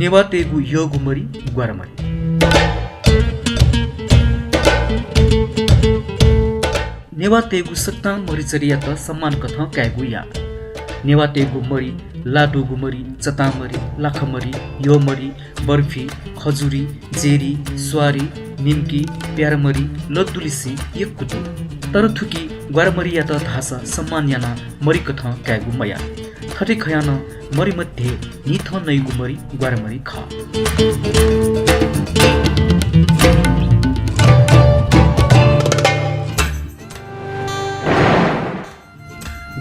नेवातेगु योगुमरी ग्वारमरी नेवातेगु सत्ता मरिचरिया त सम्मान कथा क्यागु या नेवातेगु मरी लाडु गुमरी चतामरी लाखमरी योमरी बर्फी खजुरी जेरी स्वारी निम्की प्यारमरी लद्दुलिसी यक्कुतु तर थुकी ग्वारमरिया त धासा सम्मान याना मरी कथा क्यागु मया थटे खयान मरी मध्ये निथ नैगु मरी ग्वारमरी ख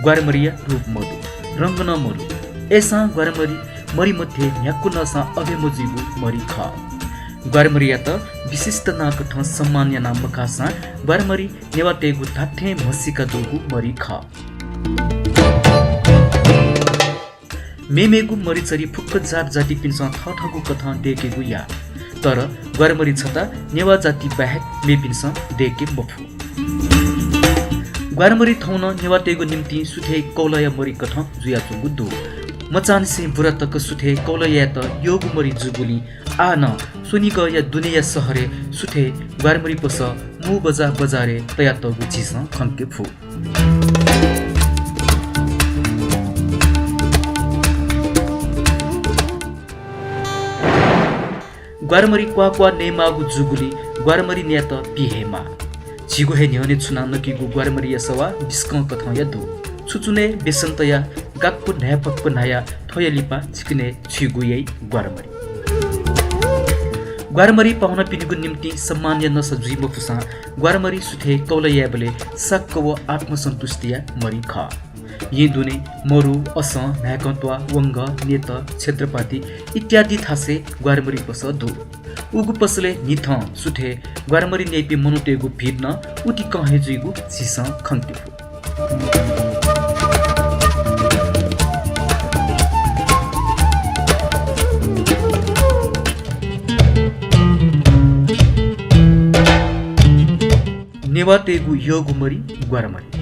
ग्वारमरिया रूप मधु रंग न मरु ऐसा ग्वारमरी मरी मध्ये न्याक्कु नसा अभेमोजिगु मरी ख ग्वारमरिया त विशिष्ट नाक ठ सम्मान याना मकासा ग्वारमरी नेवातेगु थाथे मसिका दोगु मरी ख मेमेगु मरिचरी फुक्क जात जाति पिन्स थठगु कथा देकेगु या तर ग्वारमरी छता नेवा जाति बाहेक मे पिन्स देके बफु ग्वारमरी थौन नेवातेगु निम्ति सुथे कौलय मरी कथा जुया चुगु दो मचानसे बुरातक सुथे कौलय त योगु मरी जुगुली आ न सुनिक या दुनिया सहरे सुथे ग्वारमरी पस मु बजा बजारे तया तगु चिस खन्के फु ग्वारमरी क्वा नेमागु जुगुली ग्वारमरी न्यात पिहेमा झिगु हे न्यने छुना नकिगु ग्वारमरी यसवा बिस्क कथा यदु छुचुने बेसन्तया गाक्कु न्यापक्कु नाया थयलिपा छिकने छिगुयै ग्वारमरी ग्वारमरी पाउन पिनिगु निम्ति सम्मान न सजुइ मफुसा ग्वारमरी सुथे कौलयाबले सक्कव आत्मसन्तुष्टिया मरी ख यी दुने मरु अस न्याकत्वा वंग नेत क्षेत्रपाती इत्यादि थासे ग्वारमरी पस दु उगु पसले निथ सुथे ग्वारमरी नेपि मनुतेगु भिड्न उति कहे जुइगु छिस खन्तिफु नेवातेगु योगुमरी ग्वारमरी